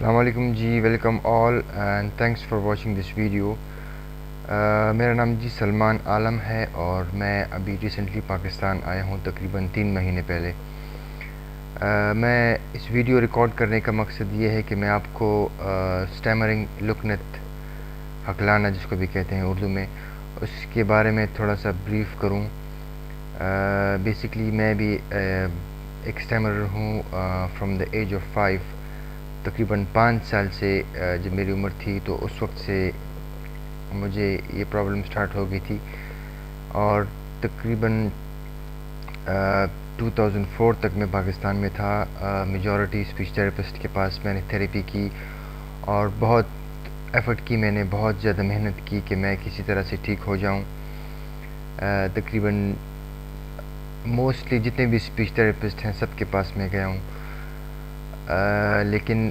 السلام علیکم جی، welcome all and thanks for watching this video. میرا نام جی سلمان عالم ہے اور میں ابھی ریسنٹلی پاکستان آیا ہوں تقریباً 3 مہینے پہلے۔ میں اس ویڈیو ریکارڈ کرنے کا مقصد یہ ہے کہ میں آپ کو سٹیمرنگ لکنت حقلانہ جس کو بھی کہتے ہیں اردو میں، اس کے بارے میں تھوڑا سا بریف کروں۔ بیسکلی میں بھی ایک سٹیمرر ہوں فرام دا ایج آف 5۔ تقریباً 5 سال سے جب میری عمر تھی تو اس وقت سے مجھے یہ پرابلم سٹارٹ ہو گئی تھی، اور تقریباً 2004 تک میں پاکستان میں تھا۔ میجورٹی اسپیچ تھراپسٹ کے پاس میں نے تھیراپی کی اور بہت ایفرٹ کی، میں نے بہت زیادہ محنت کی کہ میں کسی طرح سے ٹھیک ہو جاؤں۔ تقریباً موسٹلی جتنے بھی اسپیچ تھراپسٹ ہیں سب کے پاس میں گیا ہوں، لیکن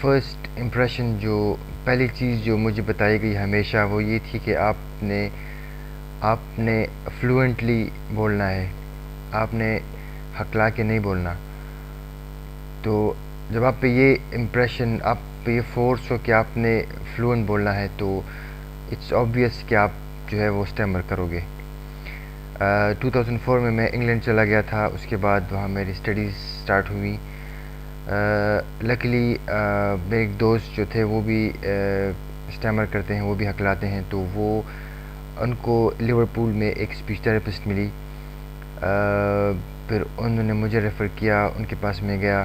فرسٹ امپریشن جو پہلی چیز جو مجھے بتائی گئی ہمیشہ وہ یہ تھی کہ آپ نے فلوئنٹلی بولنا ہے، آپ نے ہکلا کے نہیں بولنا۔ تو جب آپ پہ یہ امپریشن، آپ پہ یہ فورس ہو کہ آپ نے فلوئنٹ بولنا ہے تو اٹس آبویس کہ آپ جو ہے وہ اسٹیمر کرو گے۔ 2004 میں انگلینڈ چلا گیا تھا، اس کے بعد وہاں میری اسٹڈیز سٹارٹ ہوئی۔ لکیلی میرے ایک دوست جو تھے وہ بھی اسٹیمر کرتے ہیں، وہ بھی ہکلاتے ہیں، تو ان کو لیورپول میں ایک اسپیچ تھراپسٹ ملی۔ پھر انہوں نے مجھے ریفر کیا، ان کے پاس میں گیا۔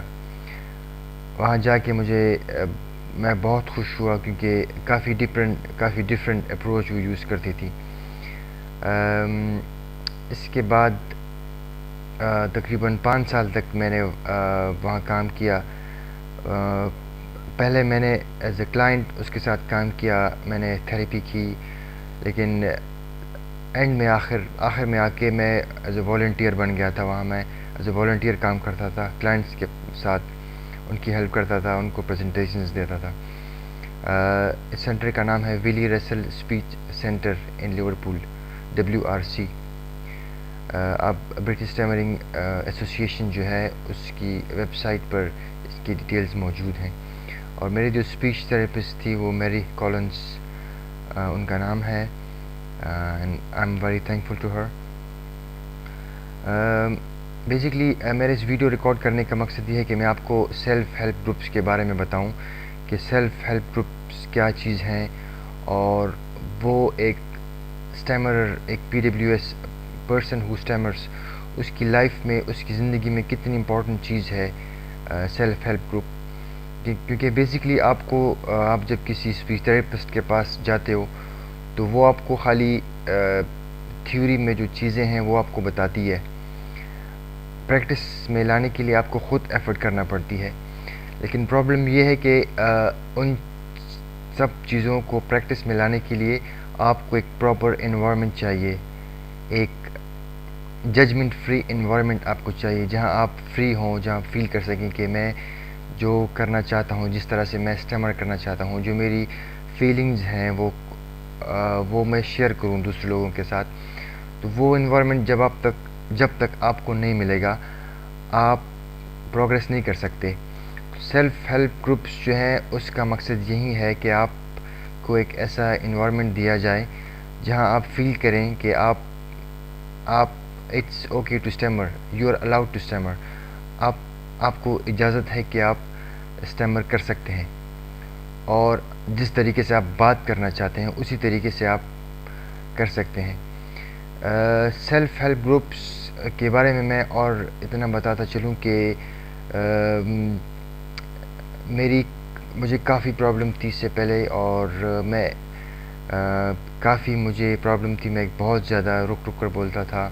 وہاں جا کے میں بہت خوش ہوا کیونکہ کافی ڈفرینٹ اپروچ وہ یوز کرتی تھی۔ اس کے بعد تقریباً 5 سال تک میں نے وہاں کام کیا۔ پہلے میں نے ایز اے کلائنٹ اس کے ساتھ کام کیا، میں نے تھیراپی کی، لیکن اینڈ میں آخر میں آ کے میں ایز اے والنٹیئر بن گیا تھا۔ وہاں میں ایز اے والنٹیئر کام کرتا تھا، کلائنٹس کے ساتھ ان کی ہیلپ کرتا تھا، ان کو پریزنٹیشنز دیتا تھا۔ اس سینٹر کا نام ہے ویلی ریسل اسپیچ سینٹر ان لیورپول، WRC۔ آپ برٹش سٹیمرنگ ایسوسیشن جو ہے اس کی ویب سائٹ پر اس کی ڈیٹیلز موجود ہیں۔ اور میری جو اسپیچ تھراپسٹ تھی وہ میری کولنس ان کا نام ہے، and I am very thankful to her. Basically میرے اس ویڈیو ریکارڈ کرنے کا مقصد یہ ہے کہ میں آپ کو سیلف ہیلپ گروپس کے بارے میں بتاؤں کہ سیلف ہیلپ گروپس کیا چیز ہیں، اور وہ ایک اسٹیمرر، ایک PWS پرسن ہو اسٹیمرس، اس کی لائف میں، اس کی زندگی میں کتنی امپورٹنٹ چیز ہے سیلف ہیلپ گروپ۔ کیونکہ بیسکلی آپ جب کسی اسپیچ تھراپسٹ کے پاس جاتے ہو تو وہ آپ کو خالی تھیوری میں جو چیزیں ہیں وہ آپ کو بتاتی ہے، پریکٹس میں لانے کے لیے آپ کو خود ایفرٹ کرنا پڑتی ہے۔ لیکن پرابلم یہ ہے کہ ان سب چیزوں کو پریکٹس میں لانے کے لیے آپ کو ایک پراپر انوائرمنٹ چاہیے، ایک ججمنٹ فری انوائرمنٹ آپ کو چاہیے، جہاں آپ فری ہوں، جہاں فیل کر سکیں کہ میں جو کرنا چاہتا ہوں، جس طرح سے میں اسٹیمر کرنا چاہتا ہوں، جو میری فیلنگز ہیں وہ میں شیئر کروں دوسرے لوگوں کے ساتھ۔ تو وہ انوائرمنٹ جب تک آپ کو نہیں ملے گا آپ پروگریس نہیں کر سکتے۔ سیلف ہیلپ گروپس جو ہیں اس کا مقصد یہی ہے کہ آپ کو ایک ایسا انوائرمنٹ دیا جائے جہاں آپ فیل کریں کہ آپ it's okay to stammer, you are allowed to stammer, آپ کو اجازت ہے کہ آپ اسٹیمر کر سکتے ہیں، اور جس طریقے سے آپ بات کرنا چاہتے ہیں اسی طریقے سے آپ کر سکتے ہیں۔ سیلف ہیلپ گروپس کے بارے میں اور اتنا بتاتا چلوں کہ مجھے کافی پرابلم تھی اس سے پہلے، اور مجھے پرابلم تھی، میں بہت زیادہ رک کر بولتا تھا،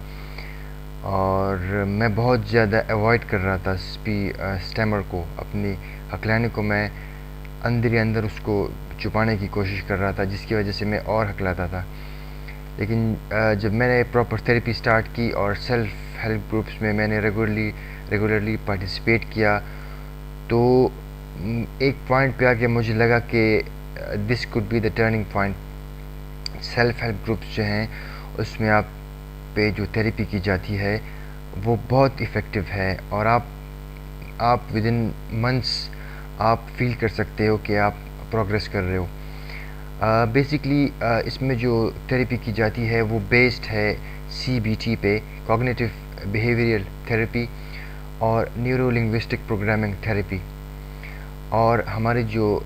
اور میں بہت زیادہ ایوائڈ کر رہا تھا اسٹیمر کو، اپنی ہکلانے کو میں اندر ہی اندر اس کو چھپانے کی کوشش کر رہا تھا، جس کی وجہ سے میں اور ہکلاتا تھا۔ لیکن جب میں نے پراپر تھیراپی سٹارٹ کی اور سیلف ہیلپ گروپس میں نے ریگولرلی پارٹیسپیٹ کیا، تو ایک پوائنٹ پہ آ کے مجھے لگا کہ this could be the turning point. Self help groups جو ہیں اس میں آپ پہ جو تھیراپی کی جاتی ہے وہ بہت افیکٹو ہے، اور آپ ود ان منتھس آپ فیل کر سکتے ہو کہ آپ پروگریس کر رہے ہو. بیسکلی اس میں جو تھیراپی کی جاتی ہے وہ بیسڈ ہے CBT پہ، کوگنیٹو بیہیویئرل تھیراپی اور نیورو لنگوسٹک پروگرامنگ تھیراپی. اور ہماری جو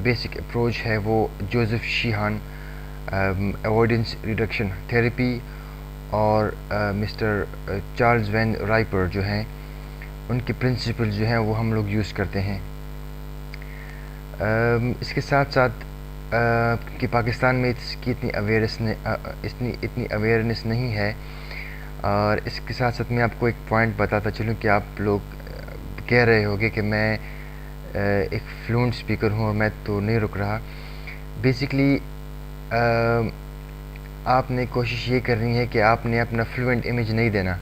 بیسک اپروچ ہے وہ جوزف شیہان اوائڈنس ریڈکشن تھیراپی اور مسٹر چارلز وین رائپر جو ہیں ان کے پرنسپل جو ہیں وہ ہم لوگ یوز کرتے ہیں. اس کے ساتھ ساتھ کہ پاکستان میں اس کی اتنی اویئرنیس نہیں ہے، اور اس کے ساتھ ساتھ میں آپ کو ایک پوائنٹ بتاتا چلوں کہ آپ لوگ کہہ رہے ہوگے کہ میں ایک فلوئنٹ اسپیکر ہوں اور میں تو نہیں رک رہا. بیسکلی آپ نے کوشش یہ کرنی ہے کہ آپ نے اپنا فلوئنٹ امیج نہیں دینا،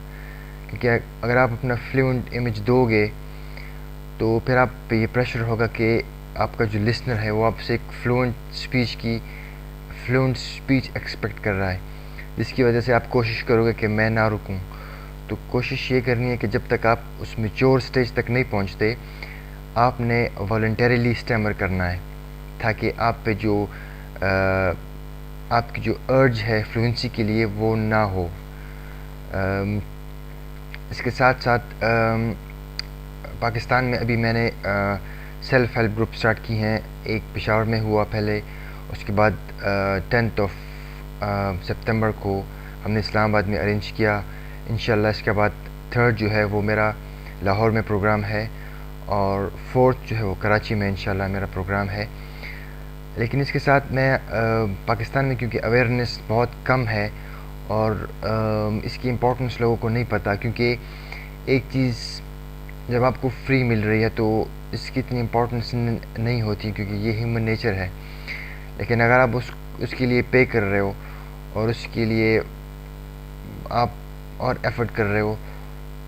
کیونکہ اگر آپ اپنا فلوئنٹ امیج دو گے تو پھر آپ پہ یہ پریشر ہوگا کہ آپ کا جو لسنر ہے وہ آپ سے ایک فلوئنٹ اسپیچ ایکسپیکٹ کر رہا ہے، جس کی وجہ سے آپ کوشش کرو گے کہ میں نہ رکوں. تو کوشش یہ کرنی ہے کہ جب تک آپ اس میچور سٹیج تک نہیں پہنچتے آپ نے والنٹریلی اسٹیمر کرنا ہے، تاکہ آپ پہ جو آپ کی جو ارج ہے فلوئنسی کے لیے وہ نہ ہو. اس کے ساتھ ساتھ پاکستان میں ابھی میں نے سیلف ہیلپ گروپ سٹارٹ کی ہیں. ایک پشاور میں ہوا پہلے، اس کے بعد 10 سپتمبر کو ہم نے اسلام آباد میں ارینج کیا. انشاءاللہ اس کے بعد 3 جو ہے وہ میرا لاہور میں پروگرام ہے، اور 4 جو ہے وہ کراچی میں انشاءاللہ میرا پروگرام ہے. لیکن اس کے ساتھ میں پاکستان میں کیونکہ اویئرنیس بہت کم ہے اور اس کی امپورٹنس لوگوں کو نہیں پتہ، کیونکہ ایک چیز جب آپ کو فری مل رہی ہے تو اس کی اتنی امپورٹنس نہیں ہوتی، کیونکہ یہ ہیومن نیچر ہے. لیکن اگر آپ اس کے لیے پے کر رہے ہو اور اس کے لیے آپ اور ایفرٹ کر رہے ہو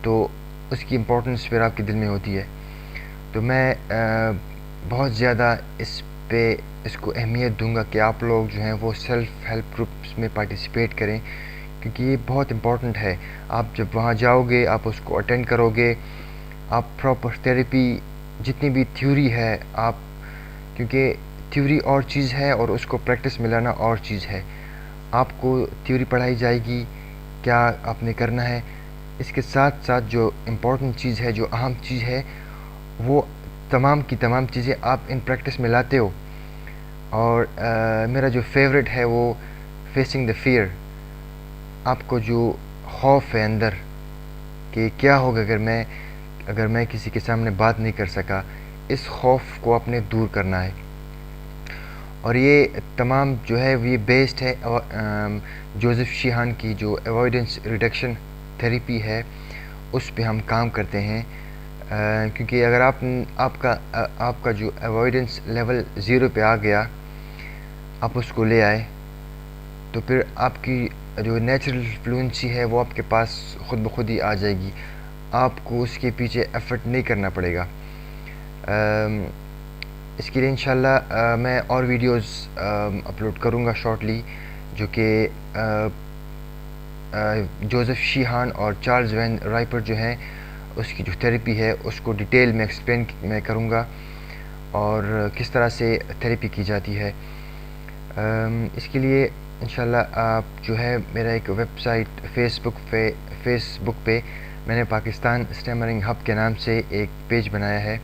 تو اس کی امپورٹنس پھر آپ کے دل میں ہوتی ہے. تو میں بہت زیادہ اس کو اہمیت دوں گا کہ آپ لوگ جو ہیں وہ سیلف ہیلپ گروپس میں پارٹیسپیٹ کریں، کیونکہ یہ بہت امپورٹنٹ ہے. آپ جب وہاں جاؤ گے، آپ اس کو اٹینڈ کرو گے، آپ پراپر تھیراپی جتنی بھی تھیوری ہے کیونکہ تھیوری اور چیز ہے اور اس کو پریکٹس میں لانا اور چیز ہے. آپ کو تھیوری پڑھائی جائے گی کیا آپ نے کرنا ہے، اس کے ساتھ ساتھ جو امپورٹنٹ چیز ہے، جو اہم چیز ہے، وہ تمام کی تمام چیزیں آپ ان پریکٹس میں لاتے ہو. اور میرا جو فیوریٹ ہے وہ فیسنگ دا فیئر. آپ کو جو خوف ہے اندر کہ کیا ہوگا اگر میں کسی کے سامنے بات نہیں کر سکا، اس خوف کو آپ نے دور کرنا ہے. اور یہ تمام جو ہے یہ بیسڈ ہے جوزف شیہان کی جو اوائڈنس ریڈکشن تھیراپی ہے، اس پہ ہم کام کرتے ہیں. کیونکہ اگر آپ کا جو اوائڈنس لیول 0 پہ آ گیا، آپ اس کو لے آئے، تو پھر آپ کی جو نیچرل فلوئنسی ہے وہ آپ کے پاس خود بخود ہی آ جائے گی. آپ کو اس کے پیچھے ایفرٹ نہیں کرنا پڑے گا. اس کے لیے انشاءاللہ میں اور ویڈیوز اپلوڈ کروں گا شارٹلی، جو کہ جوزف شیہان اور چارلز وین رائپر جو ہیں اس کی جو تھیراپی ہے اس کو ڈیٹیل میں ایکسپلین میں کروں گا، اور کس طرح سے تھیراپی کی جاتی ہے. اس کے لیے انشاءاللہ آپ جو ہے میرا ایک ویب سائٹ فیس بک پہ میں نے پاکستان اسٹیمرنگ ہب کے نام سے ایک پیج بنایا ہے.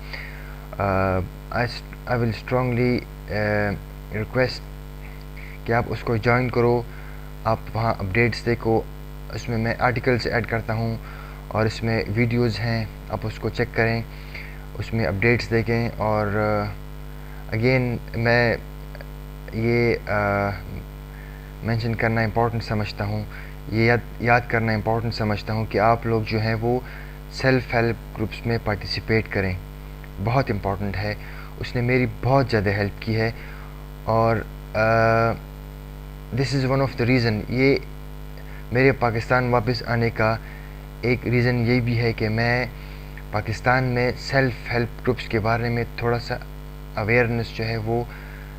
آئی ول اسٹرانگلی ریکویسٹ کہ آپ اس کو جوائن کرو. آپ وہاں اپڈیٹس دیکھو، اس میں میں آرٹیکلس ایڈ کرتا ہوں اور اس میں ویڈیوز ہیں، آپ اس کو چیک کریں، اس میں اپڈیٹس دیکھیں. اور اگین میں یہ مینشن کرنا امپورٹنٹ سمجھتا ہوں، یہ یاد کرنا امپورٹنٹ سمجھتا ہوں کہ آپ لوگ جو ہیں وہ سیلف ہیلپ گروپس میں پارٹیسپیٹ کریں. بہت امپورٹنٹ ہے، اس نے میری بہت زیادہ ہیلپ کی ہے. اور this is one of the reason, یہ میرے پاکستان واپس آنے کا ایک ریزن یہ بھی ہے کہ میں پاکستان میں سیلف ہیلپ گروپس کے بارے میں تھوڑا سا اویئرنیس جو ہے وہ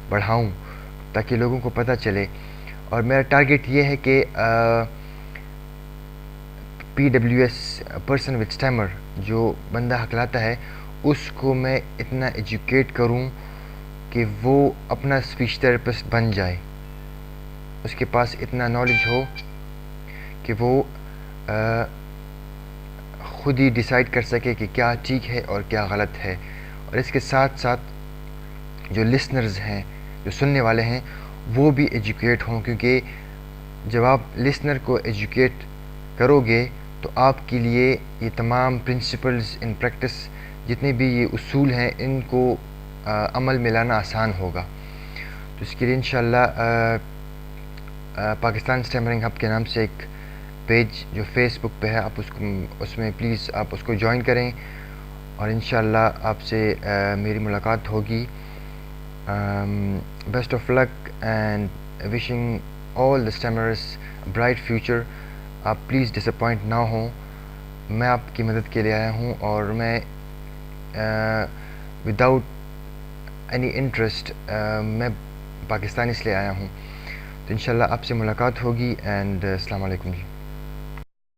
بڑھاؤں، تاکہ لوگوں کو پتہ چلے. اور میرا ٹارگیٹ یہ ہے کہ PWS پرسن وتھ اسٹیمر جو بندہ ہکلاتا ہے اس کو میں اتنا ایجوکیٹ کروں کہ وہ اپنا اسپیچ تھراپسٹ بن جائے، اس کے پاس اتنا نالج ہو کہ وہ خود ہی ڈیسائیڈ کر سکے کہ کیا ٹھیک ہے اور کیا غلط ہے. اور اس کے ساتھ ساتھ جو لسنرز ہیں، جو سننے والے ہیں، وہ بھی ایجوکیٹ ہوں، کیونکہ جب آپ لسنر کو ایجوکیٹ کرو گے تو آپ کے لیے یہ تمام پرنسپلز ان پریکٹس، جتنے بھی یہ اصول ہیں، ان کو عمل میں لانا آسان ہوگا. تو اس کے لیے انشاءاللہ پاکستان اسٹیمرنگ ہب کے نام سے ایک پیج جو فیس بک پہ ہے، آپ اس میں پلیز آپ اس کو جوائن کریں، اور انشاءاللہ آپ سے میری ملاقات ہوگی. Best of luck and wishing all the streamers bright future. آپ پلیز ڈس اپوائنٹ نہ ہوں، میں آپ کی مدد کے لیے آیا ہوں، اور میں وداؤٹ اینی انٹرسٹ میں پاکستان اس لیے آیا ہوں. تو انشاءاللہ آپ سے ملاقات ہوگی، اینڈ السلام علیکم جی.